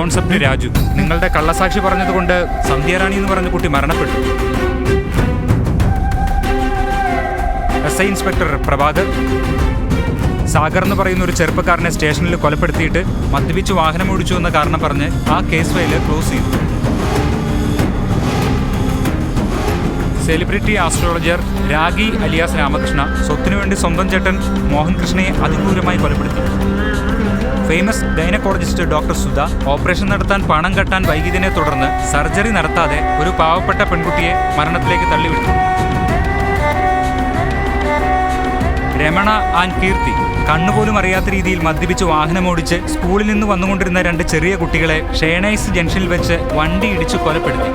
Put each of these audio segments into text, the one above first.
Concept Raju. നിങ്ങളുടെ കള്ളസാക്ഷി പറഞ്ഞതുകൊണ്ട് സന്ധ്യാറാണി എന്ന് പറഞ്ഞ കുട്ടി മരണപ്പെട്ടു. SI ഇൻസ്പെക്ടർ പ്രഭാകർ സാഗർ എന്ന് പറയുന്ന ഒരു ചെറുപ്പക്കാരനെ സ്റ്റേഷനിൽ കൊലപ്പെടുത്തിയിട്ട് മദ്യപിച്ച് വാഹനം ഓടിച്ചു എന്ന കാരണം പറഞ്ഞ് ആ കേസ് ഫയൽ ക്ലോസ് ചെയ്തു. Celebrity astrologer Ragi alias Ramakrishna സ്വത്തിനു വേണ്ടി സ്വന്തം ചേട്ടൻ മോഹൻ കൃഷ്ണയെ അതിക്രൂരമായി കൊലപ്പെടുത്തി. Famous gynaecologist doctor Sudha operation നടത്താൻ പണം കെട്ടാൻ വൈകിയതിനെ തുടർന്ന് സർജറി നടത്താതെ ഒരു പാവപ്പെട്ട പെൺകുട്ടിയെ മരണത്തിലേക്ക് തള്ളിവിട്ടു. രമണ ആൻഡ് കീർത്തി കണ്ണുപോലും അറിയാത്ത രീതിയിൽ മദ്യപിച്ച് വാഹനമോടിച്ച് സ്കൂളിൽ നിന്ന് വന്നുകൊണ്ടിരുന്ന 2 ചെറിയ കുട്ടികളെ ഷേണൈസ് ജംഗ്ഷനിൽ വെച്ച് വണ്ടി ഇടിച്ച് കൊലപ്പെടുത്തി.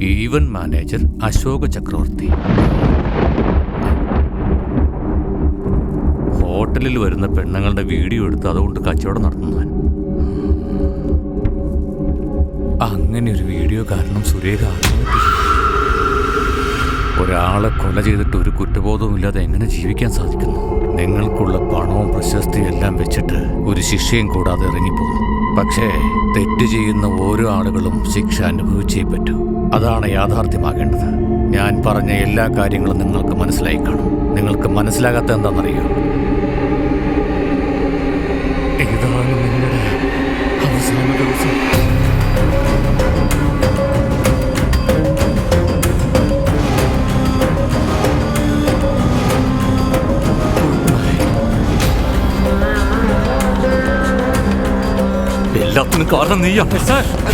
ഈവന്റ് മാനേജർ അശോക് ചക്രവർത്തി. ഹോട്ടലിൽ വരുന്ന പെണ്ണുങ്ങളുടെ വീഡിയോ എടുത്ത് അതുകൊണ്ട് കച്ചവടം നടത്തുന്നവൻ. അങ്ങനെ ഒരു വീഡിയോ കാരണം സുരേഖ ഒരാളെ കൊല ചെയ്തിട്ട് ഒരു കുറ്റബോധവും ഇല്ലാതെ എങ്ങനെ ജീവിക്കാൻ സാധിക്കുന്നു? നിങ്ങൾക്കുള്ള പണവും പ്രശസ്തിയും എല്ലാം വെച്ചിട്ട് ഒരു ശിക്ഷയും കൂടാതെ ഇറങ്ങിപ്പോകും. പക്ഷേ തെറ്റ് ചെയ്യുന്ന ഓരോ ആളുകളും ശിക്ഷ അനുഭവിച്ചേ പറ്റൂ. അതാണ് യാഥാർത്ഥ്യമാകേണ്ടത്. ഞാൻ പറഞ്ഞ എല്ലാ കാര്യങ്ങളും നിങ്ങൾക്ക് മനസ്സിലായി കാണും. നിങ്ങൾക്ക് മനസ്സിലാകാത്ത എന്താണെന്നറിയോ? ഇതാണ് നിങ്ങളുടെ അവസാന ദിവസം. എല്ലാത്തിനും കാരണം നീയാണ്.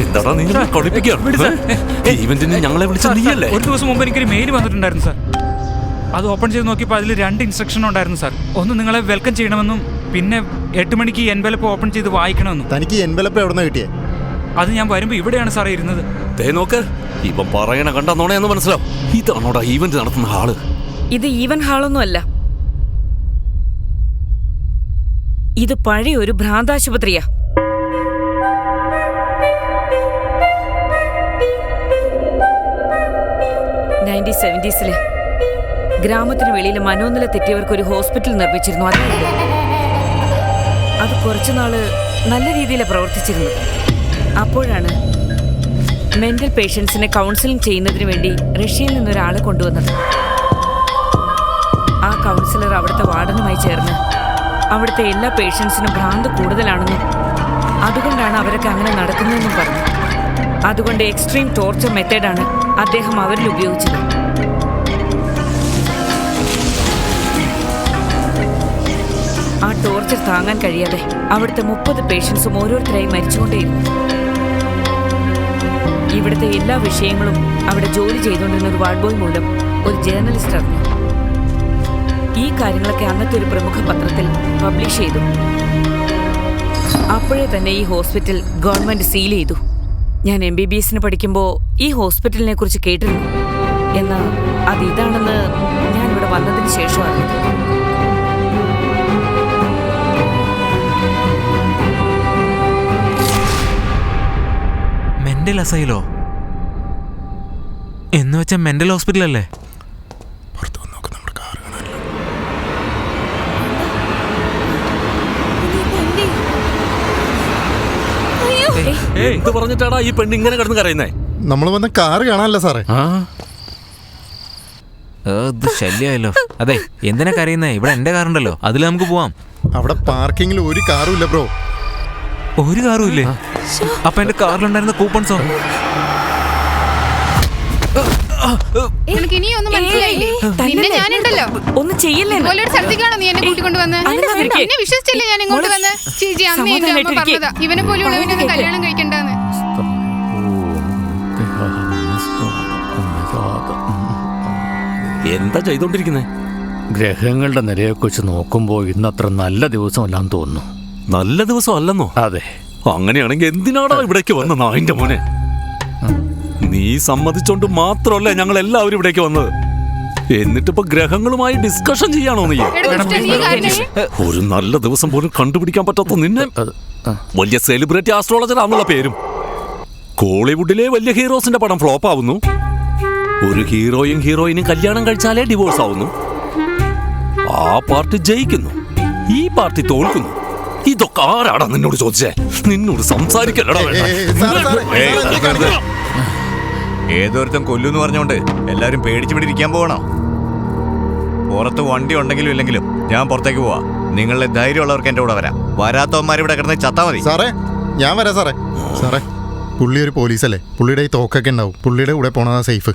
എന്താടാ നീ കളിപ്പിക്കുകയാണ്? ഈവന്റിന് ഞങ്ങളെ വിളിച്ച നീയല്ലേ? ഒരു ദിവസം മുമ്പ് എനിക്കൊരു മെയിൽ വന്നിട്ടുണ്ടായിരുന്നു സാർ. അത് ഓപ്പൺ ചെയ്ത് നോക്കിയപ്പോൾ അതിൽ 2 ഇൻസ്ട്രക്ഷൻ ഉണ്ടായിരുന്നു സാർ. ഒന്ന് നിങ്ങളെ വെൽക്കം ചെയ്യണമെന്നും പിന്നെ 8 മണിക്ക് എൻവലപ്പ് ഓപ്പൺ ചെയ്ത് വായിക്കണമെന്നും. തനിക്ക് എൻവലപ്പ് എവിടെ നിന്ന് കിട്ടിയേ? അത് ഞാൻ വരുമ്പോൾ ഇവിടെയാണ് സാറേ ഇരുന്നത്. നോക്ക്, ഇവൻ പറയണ കണ്ടെന്നോണെന്ന് മനസ്സിലാവും. ഇതാണോടാ ഈവന്റ് നടത്തുന്ന ഹാള്? ഇത് ഈവന്റ് ഹാളൊന്നും അല്ല. ഇത് പഴയ ഒരു ഭ്രാന്താശുപത്രിയാ. 1970s ഗ്രാമത്തിന് വെളിയിൽ മനോനില തെറ്റിയവർക്ക് ഒരു ഹോസ്പിറ്റൽ നിർമ്മിച്ചിരുന്നു. അത് കുറച്ചുനാള് നല്ല രീതിയിൽ പ്രവർത്തിച്ചിരുന്നു. അപ്പോഴാണ് മെന്റൽ പേഷ്യൻസിനെ കൗൺസിലിംഗ് ചെയ്യുന്നതിന് വേണ്ടി റഷ്യയിൽ നിന്നൊരാളെ കൊണ്ടുവന്നത്. ആ കൗൺസിലർ അവിടുത്തെ വാർഡനുമായി ചേർന്ന് അവിടുത്തെ എല്ലാ പേഷ്യൻസിനും ഭ്രാന്ത് കൂടുതലാണെന്നും അതുകൊണ്ടാണ് അവരൊക്കെ അങ്ങനെ നടക്കുന്നതെന്നും പറഞ്ഞു. അതുകൊണ്ട് എക്സ്ട്രീം ടോർച്ചർ മെത്തേഡാണ് അദ്ദേഹം അവരിൽ ഉപയോഗിച്ചത്. ആ ടോർച്ചർ താങ്ങാൻ കഴിയാതെ അവിടുത്തെ 30 പേഷ്യൻസും ഓരോരുത്തരായി മരിച്ചുകൊണ്ടേയിരുന്നു. ഇവിടുത്തെ എല്ലാ വിഷയങ്ങളും അവിടെ ജോലി ചെയ്തുകൊണ്ടിരുന്ന ഒരു വാർഡ് ബോയ് മൂലം ഒരു ജേർണലിസ്റ്റ് അറിഞ്ഞു. ഈ കാര്യങ്ങളൊക്കെ അന്നത്തെ ഒരു പ്രമുഖ പത്രത്തിൽ പബ്ലിഷ് ചെയ്തു. അപ്പോഴേ തന്നെ ഈ ഹോസ്പിറ്റൽ ഗവൺമെന്റ് സീൽ ചെയ്തു. ഞാൻ MBBSന് പഠിക്കുമ്പോൾ ഈ ഹോസ്പിറ്റലിനെ കുറിച്ച് കേട്ടിരുന്നു. എന്നാൽ അത് ഇതാണെന്ന് ഞാൻ ഇവിടെ വന്നതിന് ശേഷം അറിഞ്ഞത്. മെന്റൽ അസൈലോ എന്ന് വെച്ചാൽ മെന്റൽ ഹോസ്പിറ്റൽ അല്ലേ? എന്ത് പറഞ്ഞിട്ടാടാ ഈ പെണ്ണ് ഇങ്ങനെ കിടന്ന് കരയുന്നേ? നമ്മൾ വന്ന കാറ് കാണാനല്ല സാറേ. ശല്യായല്ലോ. അതെ, എന്തിനാ കരയുന്നേ? ഇവിടെ എന്റെ കാറുണ്ടല്ലോ, അതിൽ നമുക്ക് പോവാം. അവിടെ പാർക്കിങ്ങിൽ ഒരു കാറും ഇല്ല ബ്രോ. ഒരു കാറും ഇല്ലേ? അപ്പൊ എന്റെ കാറിലുണ്ടായിരുന്ന കൂപ്പൺസോ? ഒന്ന് ചെയ്യല്ലേ? എന്താ ചെയ്തോണ്ടിരിക്കുന്നേ? ഗ്രഹങ്ങളുടെ നിലയെക്കുറിച്ച് നോക്കുമ്പോൾ ഇന്നത്ര നല്ല ദിവസമല്ലാന്ന് തോന്നുന്നു. നല്ല ദിവസം അല്ലെന്നോ? അതെ. അങ്ങനെയാണെങ്കിൽ എന്തിനാണോ ഇവിടേക്ക് വന്ന നായിന്റെ മോനെ? നീ സമ്മതിച്ചോണ്ട് മാത്രമല്ല ഞങ്ങൾ എല്ലാവരും ഇവിടേക്ക് വന്നത്. എന്നിട്ടിപ്പോ ഗ്രഹങ്ങളുമായി ഡിസ്കഷൻ ചെയ്യാണോ നീ? ഒരു നല്ല ദിവസം പോലും കണ്ടുപിടിക്കാൻ പറ്റാത്ത നിന്നെ വലിയ സെലിബ്രിറ്റി ആസ്ട്രോളജർ ആണെന്നുള്ള പേരും. കോളിവുഡിലെ വലിയ ഹീറോസിന്റെ പടം ഫ്ലോപ്പ് ആവുന്നു. ഒരു ഹീറോയും ഹീറോയിനും കല്യാണം കഴിച്ചാലേ ഡിവോഴ്സ് ആവുന്നു. ആ പാർട്ടി ജയിക്കുന്നു, ഈ പാർട്ടി തോൽക്കുന്നു. ഇതൊക്കെ ആരാടാ നിന്നോട് ചോദിച്ചേ? നിന്നോട് സംസാരിക്കല്ലടാ. ഏതൊരുത്തം കൊല്ലുന്ന് പറഞ്ഞോണ്ട് എല്ലാരും പേടിച്ചു ഇരിക്കാൻ പോകണോ? പുറത്ത് വണ്ടി ഉണ്ടെങ്കിലും ഇല്ലെങ്കിലും ഞാൻ പുറത്തേക്ക് പോവാ. നിങ്ങളുടെ ധൈര്യമുള്ളവർക്ക് എന്റെ കൂടെ വരാം. വരാത്തവന്മാരിവിടെ കിടന്ന് ചത്താ മതി. സാറേ ഞാൻ വരാം സാറേ. സാറേ പുള്ളി ഒരു പോലീസല്ലേ, പുള്ളിയുടെ ഈ തോക്കൊക്കെ ഉണ്ടാവും. പുള്ളിയുടെ കൂടെ പോണതാ സേഫ്.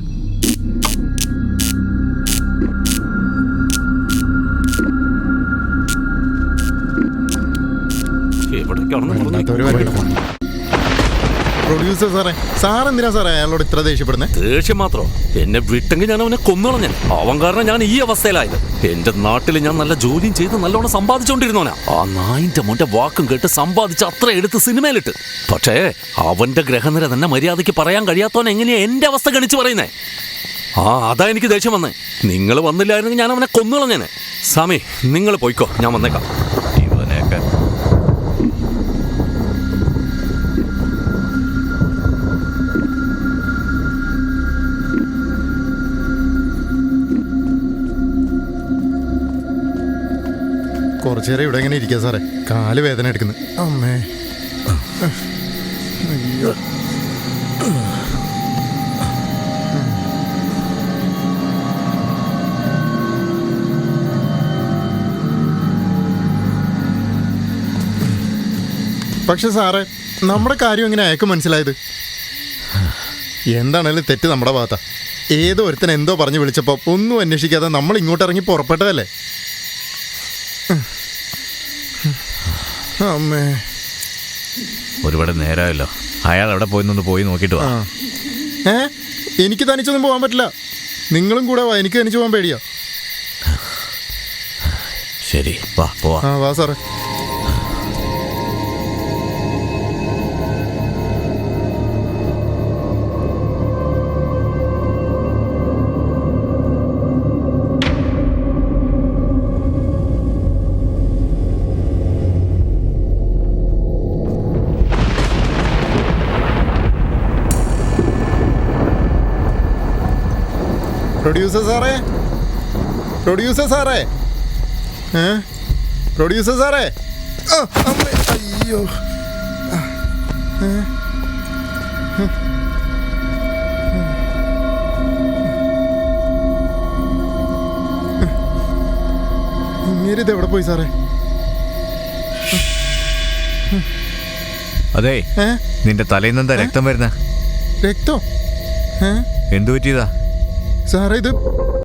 പ്രൊഡ്യൂസർ സാറേ, സാർ എന്തിനാ സാറേ അയാളോട് ഇത്ര ദേഷ്യപ്പെടുന്നത്? ദേഷ്യം മാത്രം? എന്നെ വിട്ടെങ്കിൽ ഞാൻ അവനെ കൊന്നുകളഞ്ഞൻ. അവൻ കാരണം ഞാൻ ഈ അവസ്ഥയിലായത്. എന്റെ നാട്ടിൽ ഞാൻ നല്ല ജോലിയും ചെയ്ത് നല്ലോണം സമ്പാദിച്ചോണ്ടിരുന്നോനാ. ആ നായിന്റെ മോന്റെ വാക്കും കേട്ട് സമ്പാദിച്ച് അത്ര എടുത്ത് സിനിമയിലിട്ട്. പക്ഷേ അവന്റെ ഗ്രഹനിര തന്നെ മര്യാദയ്ക്ക് പറയാൻ കഴിയാത്തവൻ എങ്ങനെയാ എന്റെ അവസ്ഥ ഗണിച്ച് പറയുന്നേ? അതാ എനിക്ക് ദേഷ്യം വന്നേ. നിങ്ങൾ വന്നില്ലായിരുന്നെങ്കിൽ ഞാൻ അവനെ കൊന്നുകളഞ്ഞേനെ. സ്വാമി നിങ്ങൾ പോയിക്കോ, ഞാൻ വന്നേക്കാം. ഇവനെയൊക്കെ കുറച്ചു നേരം ഇവിടെ ഇങ്ങനെ ഇരിക്കുക സാറേ. കാല് വേദന എടുക്കുന്നു. അമ്മേ അയ്യോ. പക്ഷെ സാറേ നമ്മുടെ കാര്യം എങ്ങനെ അയാൾക്ക് മനസ്സിലായത്? എന്താണേലും തെറ്റ് നമ്മുടെ ഭാഗത്താ. ഏതോ ഒരുത്തൻ എന്തോ പറഞ്ഞ് വിളിച്ചപ്പോൾ ഒന്നും അന്വേഷിക്കാതെ നമ്മൾ ഇങ്ങോട്ട് ഇറങ്ങി പുറപ്പെട്ടതല്ലേ? അമ്മേ ഒരുപാട് നേരമല്ലോ. അയാൾ അവിടെ പോയി നോക്കിയിട്ട് വാ. എനിക്ക് തനിച്ചൊന്നും പോകാൻ പറ്റില്ല. നിങ്ങളും കൂടെ വാ. എനിക്ക് തനിച്ച് പോകാൻ പേടിയാ. ശരി വാ പോവാ. വാ സാറേ. പ്രൊഡ്യൂസർ സാറേ, പ്രൊഡ്യൂസർ സാറേ, പ്രൊഡ്യൂസർ സാറേ. അമ്മേ അയ്യോ. ഇങ്ങേരിത് എവിടെ പോയി സാറേ? അതെ, നിന്റെ തലയിൽ നിന്നെന്താ രക്തം വരുന്ന? രക്തം? എന്തു പറ്റിയതാ സാറേ? ഇത്